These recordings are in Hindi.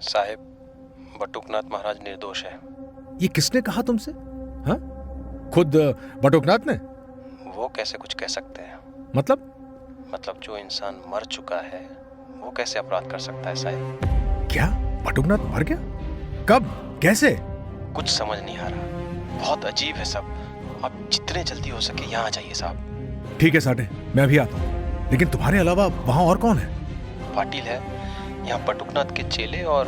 साहिब, बटुकनाथ महाराज निर्दोष है। ये किसने कहा तुमसे? हाँ, खुद बटुकनाथ ने? वो कैसे कुछ कह सकते हैं? मतलब जो इंसान मर चुका है वो कैसे अपराध कर सकता है साहिब? क्या बटुकनाथ मर गया? कब? कैसे? कुछ समझ नहीं आ रहा, बहुत अजीब है सब। आप जितने जल्दी हो सके यहाँ आ जाइए साहब। ठीक है साठे, मैं अभी आता हूँ। लेकिन तुम्हारे अलावा वहां और कौन है? पाटिल है, यहाँ बटुकनाथ के चेले, और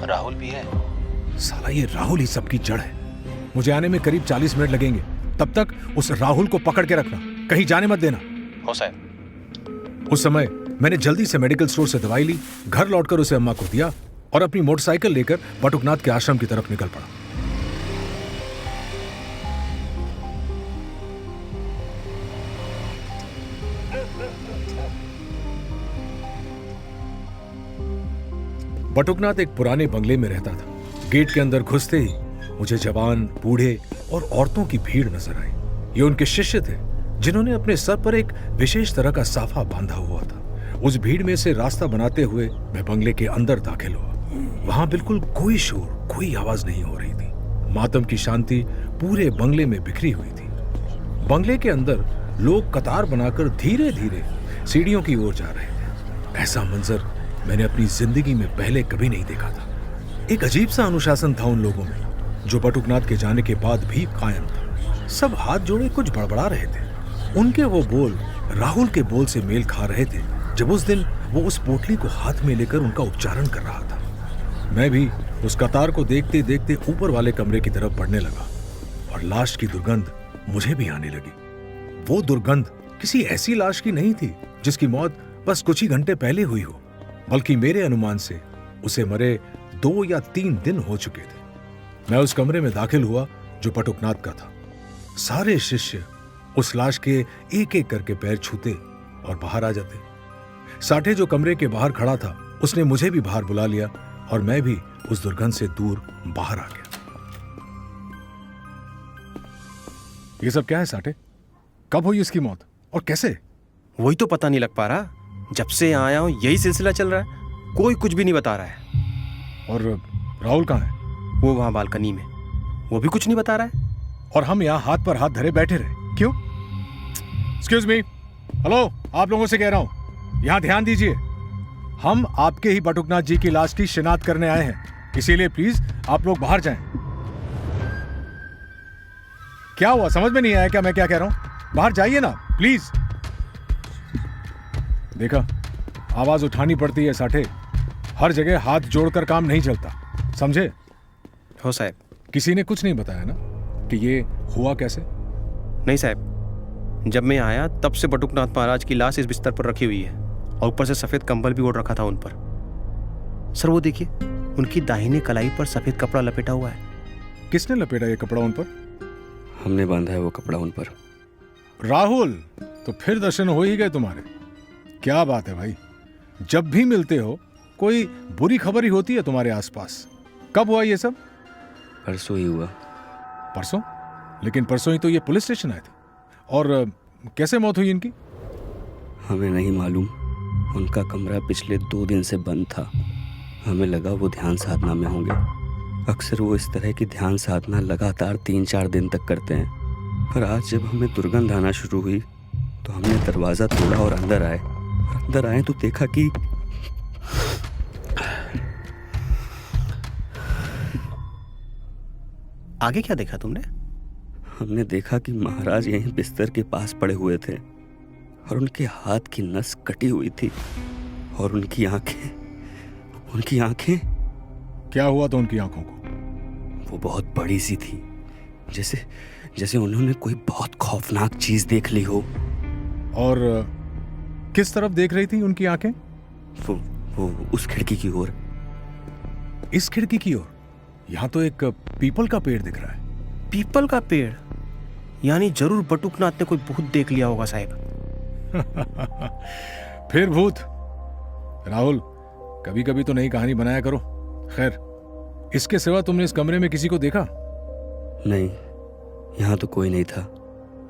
राहुल भी है। साला ये राहुल ही सबकी जड़ है। मुझे आने में करीब 40 मिनट लगेंगे। तब तक उस राहुल को पकड़ के रखना, कहीं जाने मत देना। हो साहब। उस समय मैंने जल्दी से मेडिकल स्टोर से दवाई ली, घर लौटकर उसे अम्मा को दिया और अपनी मोटरसाइकिल लेकर बटुकनाथ के आश्रम की तरफ निकल पड़ा। बटुकनाथ एक पुराने बंगले में रहता था। गेट के अंदर घुसते ही मुझे जवान, बूढ़े और औरतों की भीड़ नजर आई। ये उनके शिष्य थे जिन्होंने अपने सर पर एक विशेष तरह का साफा बांधा हुआ था। उस भीड़ में से रास्ता बनाते हुए मैं बंगले के अंदर दाखिल हुआ। वहां बिल्कुल कोई शोर, कोई आवाज नहीं हो रही थी। मातम की शांति पूरे बंगले में बिखरी हुई थी। बंगले के अंदर लोग कतार बनाकर धीरे धीरे सीढ़ियों की ओर जा रहे थे। ऐसा मंजर मैंने अपनी जिंदगी में पहले कभी नहीं देखा था। एक अजीब सा अनुशासन था उन लोगों में, जो बटुकनाथ के जाने के बाद भी कायम था। सब हाथ जोड़े कुछ बड़बड़ा रहे थे। उनके वो बोल राहुल के बोल से मेल खा रहे थे जब उस दिन वो उस पोटली को हाथ में लेकर उनका उच्चारण कर रहा था। मैं भी उस कतार को देखते देखते ऊपर वाले कमरे की तरफ बढ़ने लगा और लाश की दुर्गंध मुझे भी आने लगी। वो दुर्गंध किसी ऐसी लाश की नहीं थी जिसकी मौत बस कुछ ही घंटे पहले हुई हो, बल्कि मेरे अनुमान से उसे मरे 2 या 3 दिन हो चुके थे। मैं उस कमरे में दाखिल हुआ जो बटुकनाथ का था। सारे शिष्य उस लाश के एक एक करके पैर छूते और बाहर आ जाते। साठे जो कमरे के बाहर खड़ा था उसने मुझे भी बाहर बुला लिया और मैं भी उस दुर्गंध से दूर बाहर आ गया। ये सब क्या है साठे? कब हुई इसकी मौत और कैसे? वही तो पता नहीं लग पा रहा। जब से यहाँ आया हूँ यही सिलसिला चल रहा है, कोई कुछ भी नहीं बता रहा है। और राहुल कहाँ है? वो वहां बालकनी में, वो भी कुछ नहीं बता रहा है। और हम यहाँ हाथ पर हाथ धरे बैठे रहे, क्यों? एक्सक्यूज मी, हेलो, आप लोगों से कह रहा हूं, यहाँ ध्यान दीजिए। हम आपके ही बटुकनाथ जी की लाश की शिनाख्त करने आए हैं, इसीलिए प्लीज आप लोग बाहर जाएं। क्या हुआ, समझ में नहीं आया क्या मैं क्या कह रहा हूं? बाहर जाइए ना प्लीज। देखा, आवाज उठानी पड़ती है साठे। हर जगह हाथ जोड़कर काम नहीं चलता, समझे? हो साहब। किसी ने कुछ नहीं बताया ना कि ये हुआ कैसे? नहीं साहब, जब मैं आया तब से बटुकनाथ महाराज की लाश इस बिस्तर पर रखी हुई है और ऊपर से सफेद कंबल भी ओढ़ रखा था उन पर। सर वो देखिए, उनकी दाहिने कलाई पर सफेद कपड़ा लपेटा हुआ है। किसने लपेटा ये कपड़ा उन पर? हमने बांधा है वो कपड़ा उन पर। राहुल, तो फिर दर्शन हो ही गए तुम्हारे। क्या बात है भाई, जब भी मिलते हो कोई बुरी खबर ही होती है तुम्हारे आसपास। कब हुआ ये सब? परसों ही हुआ। परसों? लेकिन परसों ही तो ये पुलिस स्टेशन आए थे। और कैसे मौत हुई इनकी? हमें नहीं मालूम, उनका कमरा पिछले 2 दिन से बंद था। हमें लगा वो ध्यान साधना में होंगे। अक्सर वो इस तरह की ध्यान साधना लगातार 3-4 दिन तक करते हैं। पर आज जब हमें दुर्गंध आना शुरू हुई तो हमने दरवाज़ा तोड़ा और अंदर आए। अंदर आए तो देखा कि आगे क्या देखा तुमने? हमने देखा कि महाराज यहीं बिस्तर के पास पड़े हुए थे और उनके हाथ की नस कटी हुई थी और उनकी आंखें क्या हुआ तो उनकी आंखों को? वो बहुत बड़ी सी थी, जैसे उन्होंने कोई बहुत खौफनाक चीज देख ली हो। और किस तरफ देख रही थी उनकी आंखें? वो उस खिड़की की ओर। इस खिड़की की ओर? यहां तो एक पीपल का पेड़ दिख रहा है। पीपल का पेड़? यानी जरूर बटुकनाथ ने कोई भूत देख लिया होगा साहब। फिर भूत? राहुल, कभी कभी तो नई कहानी बनाया करो। खैर, इसके सिवा तुमने इस कमरे में किसी को देखा? नहीं, यहां तो कोई नहीं था।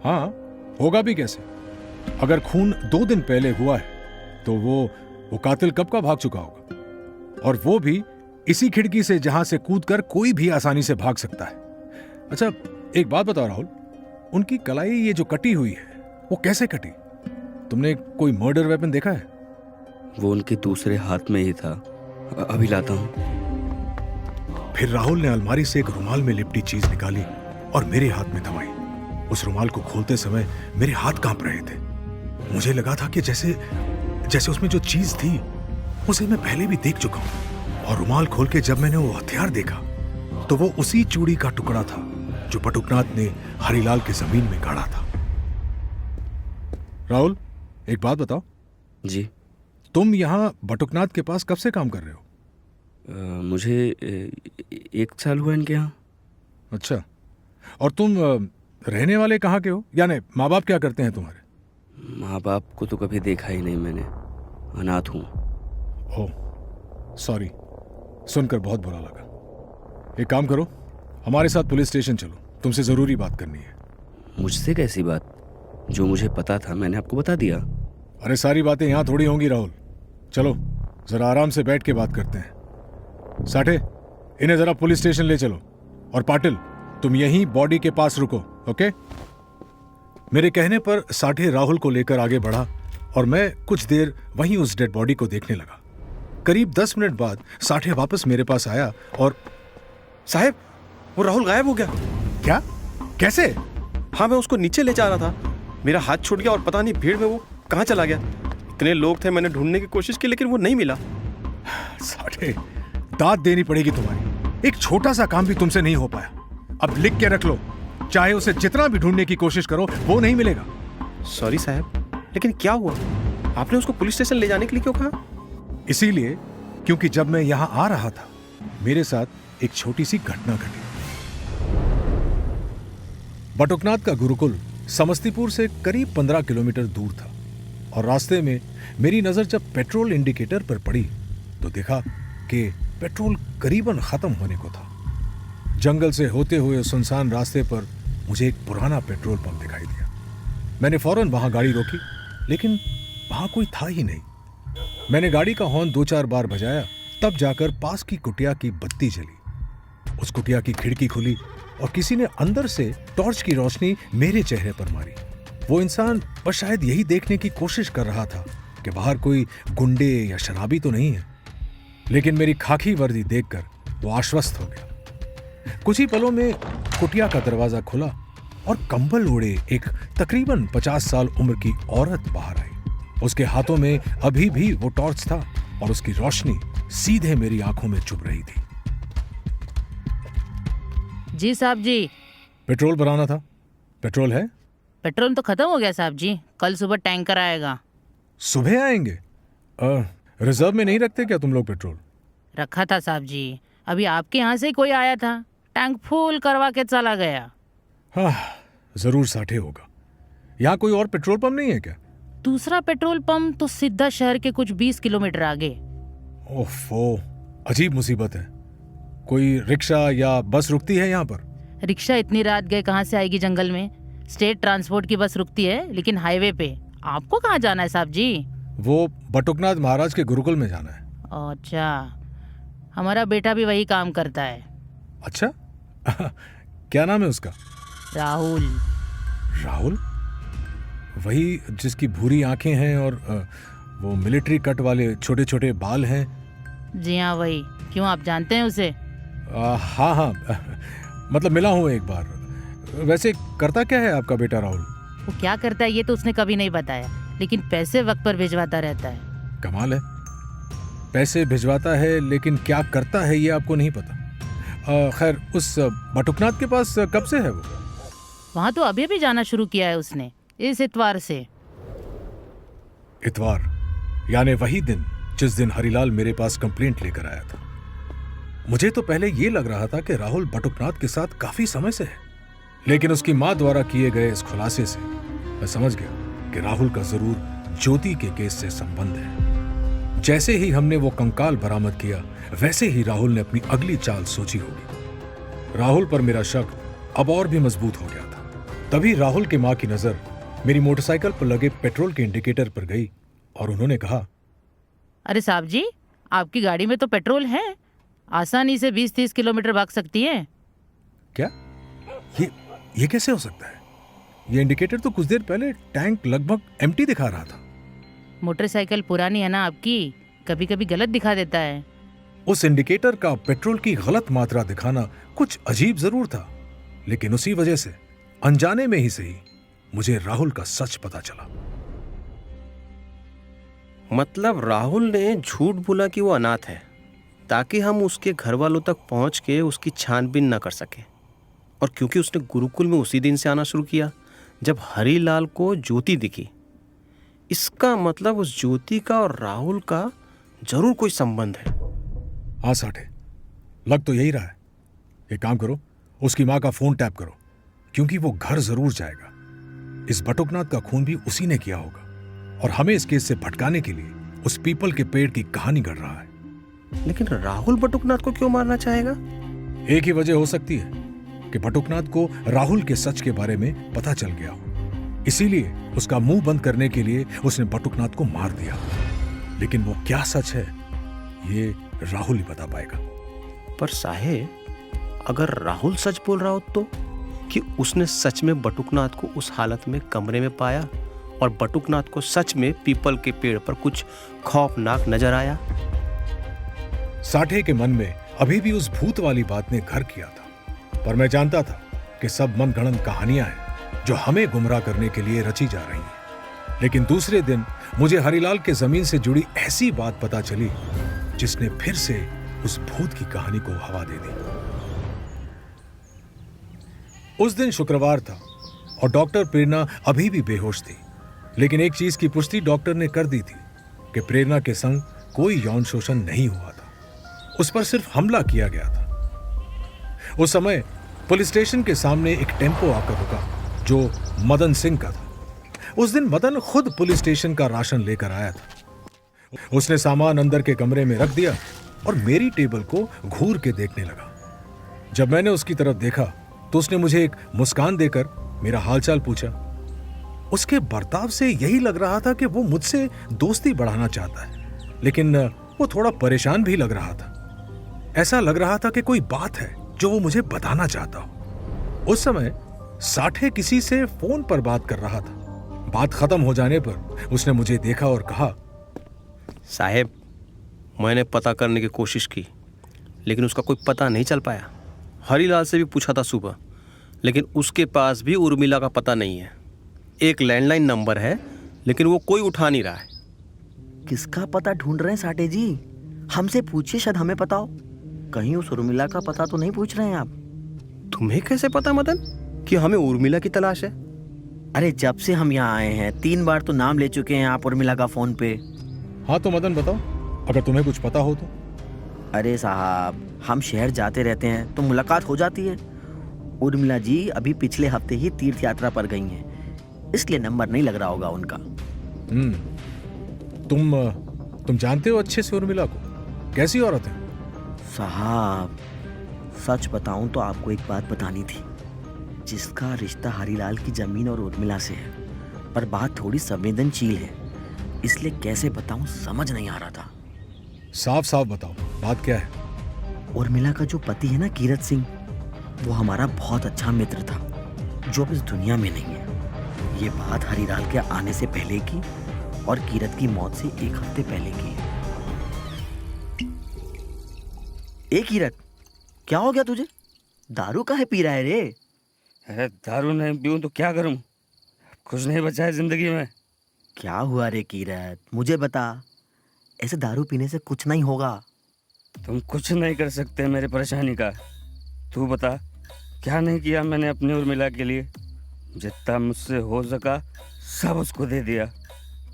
हाँ, होगा भी कैसे? अगर खून 2 दिन पहले हुआ है तो वो कातिल कब का भाग चुका होगा, और वो भी इसी खिड़की से जहां से कूदकर कोई भी आसानी से भाग सकता है। अच्छा, एक बात बताओ राहुल, उनकी कलाई ये जो कटी हुई है वो कैसे कटी? तुमने कोई मर्डर वेपन देखा है? वो उनके दूसरे हाथ में ही था। अभी लाता हूँ। फिर राहुल ने अलमारी से एक रुमाल में लिपटी चीज निकाली और मेरे हाथ में थमाई। उस रुमाल को खोलते समय मेरे हाथ कांप रहे थे। मुझे लगा था कि जैसे उसमें जो चीज थी उसे मैं पहले भी देख चुका हूं। और रुमाल खोल के जब मैंने वो हथियार देखा तो वो उसी चूड़ी का टुकड़ा था जो बटुकनाथ ने हरिलाल की जमीन में गाड़ा था। राहुल, एक बात बताओ। जी। तुम यहाँ बटुकनाथ के पास कब से काम कर रहे हो? मुझे 1 साल हुआ इनके यहाँ। अच्छा, और तुम रहने वाले कहाँ के हो? यानी माँ बाप क्या करते हैं तुम्हारे? माँ बाप को तो कभी देखा ही नहीं मैंने, अनाथ हूँ। ओह सॉरी, सुनकर बहुत बुरा लगा। एक काम करो, हमारे साथ पुलिस स्टेशन चलो, तुमसे जरूरी बात करनी है। मुझसे कैसी बात? जो मुझे पता था मैंने आपको बता दिया। अरे सारी बातें यहाँ थोड़ी होंगी राहुल, चलो जरा आराम से बैठ के बात करते हैं। साठे, इन्हें जरा पुलिस स्टेशन ले चलो। और पाटिल, तुम यहीं बॉडी के पास रुको, ओके? मेरे कहने पर साठे राहुल को लेकर आगे बढ़ा और मैं कुछ देर वहीं उस डेड बॉडी को देखने लगा। करीब 10 मिनट बाद साठे वापस मेरे पास आया और साहब, वो राहुल गायब हो गया। क्या? कैसे? हाँ, मैं उसको नीचे ले जा रहा था, मेरा हाथ छूट गया और पता नहीं भीड़ में वो कहाँ चला गया। इतने लोग थे, मैंने ढूंढने की कोशिश की लेकिन वो नहीं मिला। साठे, दाद देनी पड़ेगी तुम्हारी। एक छोटा सा काम भी तुमसे नहीं हो पाया। अब लिख के रख लो, चाहे उसे जितना भी ढूंढने की कोशिश करो वो नहीं मिलेगा। सॉरी साहब, लेकिन क्या हुआ? आपने उसको पुलिस स्टेशन ले जाने के लिए क्यों कहा? इसीलिए क्योंकि जब मैं यहां आ रहा था मेरे साथ एक छोटी सी घटना घटी। बटुकनाथ का गुरुकुल समस्तीपुर से करीब 15 किलोमीटर दूर था और रास्ते में मेरी नजर जब पेट्रोल इंडिकेटर पर पड़ी तो देखा कि पेट्रोल करीबन खत्म होने को था। जंगल से होते हुए सुनसान रास्ते पर मुझे एक पुराना पेट्रोल पंप दिखाई दिया। मैंने फौरन वहां गाड़ी रोकी, लेकिन वहां कोई था ही नहीं। मैंने गाड़ी का हॉर्न 2-4 बार बजाया, तब जाकर पास की कुटिया की बत्ती जली। उस कुटिया की खिड़की खुली और किसी ने अंदर से टॉर्च की रोशनी मेरे चेहरे पर मारी। वो इंसान बस शायद यही देखने की कोशिश कर रहा था कि बाहर कोई गुंडे या शराबी तो नहीं है, लेकिन मेरी खाकी वर्दी देखकर वो आश्वस्त हो गया। कुछ ही पलों में कुटिया का दरवाजा खुला और कंबल ओढ़े एक तकरीबन 50 साल उम्र की औरत बाहर आई। उसके हाथों में अभी भी वो टॉर्च था और उसकी रोशनी सीधे मेरी आंखों में चुभ रही थी। जी साहब जी। पेट्रोल भराना था। पेट्रोल है? पेट्रोल तो खत्म हो गया साहब जी, कल सुबह टैंकर आएगा। सुबह आएंगे? रिजर्व में नहीं रखते क्या तुम लोग पेट्रोल? रखा था साहब जी, अभी आपके यहाँ से ही कोई आया था, टैंक फुल करवा के चला गया। हाँ, जरूर साठे होगा। यहाँ कोई और पेट्रोल पंप नहीं है क्या? दूसरा पेट्रोल पंप तो सीधा शहर के कुछ 20 किलोमीटर आगे। ओफो, अजीब मुसीबत है। कोई रिक्शा या बस रुकती है यहाँ पर? रिक्शा इतनी रात गए कहाँ से आएगी जंगल में? स्टेट ट्रांसपोर्ट की बस रुकती है, लेकिन हाईवे पे। आपको कहाँ जाना है साहब जी? वो बटुकनाथ महाराज के गुरुकुल में जाना है। अच्छा, हमारा बेटा भी वही काम करता है। अच्छा क्या नाम है उसका? राहुल। राहुल? वही जिसकी भूरी आंखें हैं और वो मिलिट्री कट वाले छोटे छोटे बाल हैं? जी हाँ, वही। क्यों, आप जानते हैं उसे? हाँ हाँ, मतलब मिला हूँ एक बार। वैसे करता क्या है आपका बेटा राहुल? वो क्या करता है ये तो उसने कभी नहीं बताया, लेकिन पैसे वक्त पर भिजवाता रहता है। कमाल है, पैसे भिजवाता है लेकिन क्या करता है ये आपको नहीं पता। खैर, उस बटुकनाथ के पास कब से है वो? वहाँ तो अभी भी जाना शुरू किया है उसने, इस इतवार से। इतवार यानी वही दिन जिस दिन हरिलाल मेरे पास कंप्लेंट लेकर आया था। मुझे तो पहले ये लग रहा था कि राहुल बटुकनाथ के साथ काफी समय से है, लेकिन उसकी मां द्वारा किए गए इस खुलासे से मैं समझ गया कि राहुल का जरूर ज्योति के केस से संबंध है। जैसे ही हमने वो कंकाल बरामद किया, वैसे ही राहुल ने अपनी अगली चाल सोची होगी। राहुल पर मेरा शक अब और भी मजबूत हो गया था। तभी राहुल की मां की नजर मेरी मोटरसाइकिल पर लगे पेट्रोल के इंडिकेटर पर गई और उन्होंने कहा, अरे साहब जी, आपकी गाड़ी में तो पेट्रोल है, आसानी से 20-30 किलोमीटर भाग सकती है। क्या? ये कैसे हो सकता है? ये इंडिकेटर तो कुछ देर पहले टैंक लगभग एम्प्टी दिखा रहा था। मोटरसाइकिल पुरानी है ना आपकी, कभी कभी गलत दिखा देता है। उस इंडिकेटर का पेट्रोल की गलत मात्रा दिखाना कुछ अजीब जरूर था, लेकिन उसी वजह से अनजाने में ही सही मुझे राहुल का सच पता चला। मतलब राहुल ने झूठ बोला कि वो अनाथ है ताकि हम उसके घर वालों तक पहुंच के उसकी छानबीन न कर सके। और क्योंकि उसने गुरुकुल में उसी दिन से आना शुरू किया जब हरीलाल को ज्योति दिखी, इसका मतलब उस ज्योति का और राहुल का जरूर कोई संबंध है। हाँ साठे, लग तो यही रहा है। एक काम करो, उसकी माँ का फोन टैप करो, क्योंकि वो घर जरूर जाएगा। इस बटुकनाथ का खून भी उसी ने किया होगा और हमें इस केस से भटकाने के लिए उस पीपल के पेड़ की कहानी गढ़ रहा है। लेकिन राहुल बटुकनाथ को क्यों मारना चाहेगा? एक ही वजह हो सकती है कि बटुकनाथ को राहुल के सच के बारे में पता चल गया हो, इसीलिए उसका मुंह बंद करने के लिए उसने बटुकनाथ को मार दिया। लेकिन वो क्या सच है ये राहुल ही बता पाएगा। पर साहेब, अगर राहुल सच बोल रहा हो तो कि उसने सच में बटुकनाथ को उस हालत में कमरे में पाया और बटुकनाथ को सच में पीपल के पेड़ पर कुछ खौफनाक नजर आया। साठे के मन में अभी भी उस भूत वाली बात ने घर किया था, पर मैं जानता था कि सब मनगढ़ंत कहानियां हैं जो हमें गुमराह करने के लिए रची जा रही हैं। लेकिन दूसरे दिन मुझे हरिलाल के जमीन से जुड़ी ऐसी बात पता चली जिसने फिर से उस भूत की कहानी को हवा दे दी। उस दिन शुक्रवार था और डॉक्टर प्रेरणा अभी भी बेहोश थी, लेकिन एक चीज की पुष्टि डॉक्टर ने कर दी थी कि प्रेरणा के संग कोई यौन शोषण नहीं हुआ था, उस पर सिर्फ हमला किया गया था। उस समय पुलिस स्टेशन के सामने एक टेम्पो आकर रुका जो मदन सिंह का था। उस दिन मदन खुद पुलिस स्टेशन का राशन लेकर आया था। उसने सामान अंदर के कमरे में रख दिया और मेरी टेबल को घूर के देखने लगा। जब मैंने उसकी तरफ देखा तो उसने मुझे एक मुस्कान देकर मेरा हालचाल पूछा। उसके बर्ताव से यही लग रहा था कि वो मुझसे दोस्ती बढ़ाना चाहता है, लेकिन वो थोड़ा परेशान भी लग रहा था। ऐसा लग रहा था कि कोई बात है जो वो मुझे बताना चाहता हो। उस समय साठे किसी से फोन पर बात कर रहा था। बात खत्म हो जाने पर उसने मुझे देखा और कहा, साहेब, मैंने पता करने की कोशिश की लेकिन उसका कोई पता नहीं चल पाया। हरीलाल से भी पूछा था सुबह, लेकिन उसके पास भी उर्मिला का पता नहीं है। एक लैंडलाइन नंबर है लेकिन वो कोई उठा नहीं रहा है। किसका पता ढूंढ रहे हैं साठे जी? हमसे पूछिए, शायद हमें पता हो। कहीं उस उर्मिला का पता तो नहीं पूछ रहे हैं आप? तुम्हें कैसे पता मदन कि हमें उर्मिला की तलाश है? अरे जब से हम यहाँ आए हैं 3 बार तो नाम ले चुके हैं आप उर्मिला का फोन पे। हाँ तो मदन बताओ, अगर तुम्हें कुछ पता हो तो। अरे साहब, हम शहर जाते रहते हैं तो मुलाकात हो जाती है। उर्मिला जी अभी पिछले हफ्ते ही तीर्थ यात्रा पर गई हैं, इसलिए नंबर नहीं लग रहा होगा उनका। तुम जानते हो अच्छे से उर्मिला को? कैसी औरत है? साहब, सच बताऊं तो आपको एक बात बतानी थी। जिसका रिश्ता हरीलाल की जमीन और उर्मिला से है, पर बात थोड़ी संवेदनशील है, इसलिए कैसे बताऊं समझ नहीं आ रहा था। साफ साफ बताओ, बात क्या है? उर्मिला का जो पति है ना, कीरत सिंह, वो हमारा बहुत अच्छा मित्र था जो अब इस दुनिया में नहीं है। ये बात हरीलाल के आने से पहले की और कीरत की मौत से 1 हफ्ते पहले की है। ए कीरत, क्या हो गया तुझे? दारू काहे पी रहा है रे? अरे दारू नहीं पीऊं तो क्या करूं? कुछ नहीं बचा है जिंदगी में। क्या हुआ रे कीरत, मुझे बता। ऐसे दारू पीने से कुछ नहीं होगा। तुम कुछ नहीं कर सकते मेरे परेशानी का। तू बता, क्या नहीं किया मैंने अपनी उर्मिला के लिए? जितना मुझसे हो सका सब उसको दे दिया।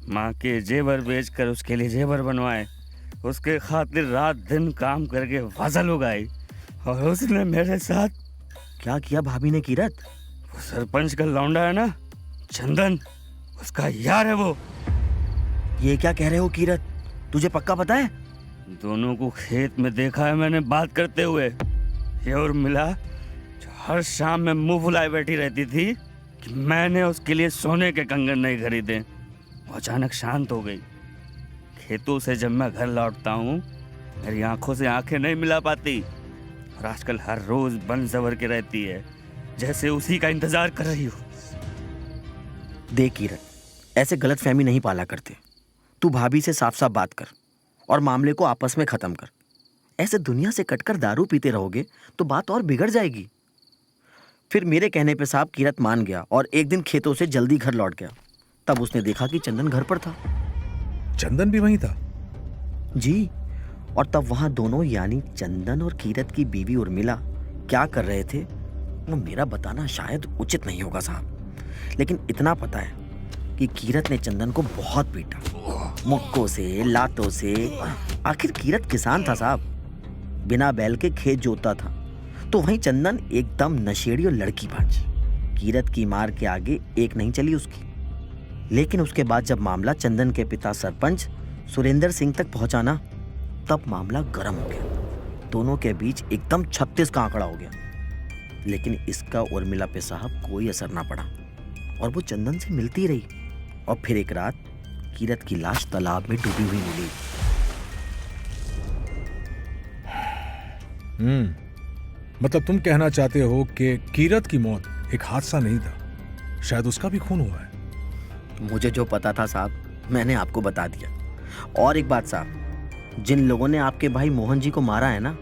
माँ के जेवर बेचकर उसके लिए जेवर बनवाए, उसके खातिर रात दिन काम करके फसल उगाई, और उसने मेरे साथ क्या किया भाभी ने कीरत? वो सरपंच का लौंडा है ना, चंदन, उसका यार है वो। ये क्या कह रहे हो कीरत? तुझे पक्का पता है? दोनों को खेत में देखा है मैंने बात करते हुए। ये उर्मिला जो हर शाम में मुंह फुलाए बैठी रहती थी कि मैंने उसके लिए सोने के कंगन नहीं खरीदे, वो अचानक शांत हो गई। खेतों से जब मैं घर लौटता हूँ मेरी आंखों से आंखें नहीं मिला पाती और आजकल हर रोज बन सवर के रहती है, जैसे उसी का इंतजार कर रही हो। देख किरण, ऐसे गलत फहमी नहीं पाला करते। तू भाभी से साफ साफ बात कर और मामले को आपस में खत्म कर। ऐसे दुनिया से कटकर दारू पीते रहोगे तो बात और बिगड़ जाएगी। फिर मेरे कहने पे साहब किरत मान गया और एक दिन खेतों से जल्दी घर लौट गया। तब उसने देखा कि चंदन घर पर था। चंदन भी वहीं था? जी, और तब वहां दोनों यानी चंदन और कीरत की बीवी उर्मिला क्या कर रहे थे वो मेरा बताना शायद उचित नहीं होगा साहब, लेकिन इतना पता है कि कीरत ने चंदन को बहुत पीटा, मुक्कों से, लातों से। आखिर कीरत किसान था साहब, बिना बैल के खेत जोतता था, तो वहीं चंदन एकदम नशेड़ी और लड़की बाज। कीरत की मार के आगे एक नहीं चली उसकी। लेकिन उसके बाद जब मामला चंदन के पिता सरपंच सुरेंद्र सिंह तक पहुंचा ना, तब मामला गर्म हो गया। दोनों के बीच एकदम 36 का आंकड़ा हो गया। लेकिन इसका उर्मिला पे साहब कोई असर ना पड़ा और वो चंदन से मिलती रही। और फिर एक रात कीरत की लाश तालाब में डूबी हुई मिली। मतलब तुम कहना चाहते हो कि कीरत की मौत एक हादसा नहीं था, शायद उसका भी खून हुआ है? मुझे जो पता था साहब मैंने आपको बता दिया। और एक बात साहब, जिन लोगों ने आपके भाई मोहन जी को मारा है ना,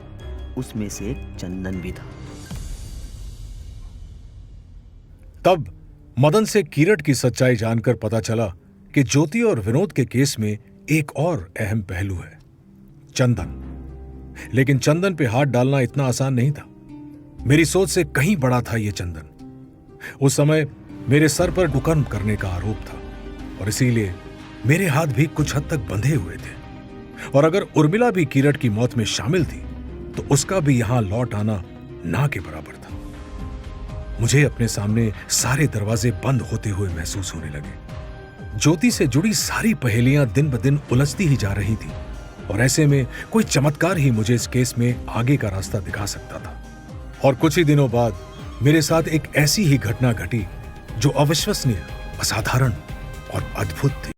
उसमें से एक चंदन भी था। तब मदन से कीरत की सच्चाई जानकर पता चला कि ज्योति और विनोद के केस में एक और अहम पहलू है, चंदन। लेकिन चंदन पे हाथ डालना इतना आसान नहीं था। मेरी सोच से कहीं बड़ा था ये चंदन। उस समय मेरे सर पर कुकर्म करने का आरोप था और इसीलिए मेरे हाथ भी कुछ हद तक बंधे हुए थे। और अगर उर्मिला भी कीरत की मौत में शामिल थी तो उसका भी यहां लौट आना ना के बराबर था। मुझे अपने सामने सारे दरवाजे बंद होते हुए महसूस होने लगे। ज्योति से जुड़ी सारी पहेलियां दिन ब दिन उलझती ही जा रही थी और ऐसे में कोई चमत्कार ही मुझे इस केस में आगे का रास्ता दिखा सकता था। और कुछ ही दिनों बाद मेरे साथ एक ऐसी ही घटना घटी जो अविश्वसनीय, असाधारण और अद्भुत थी।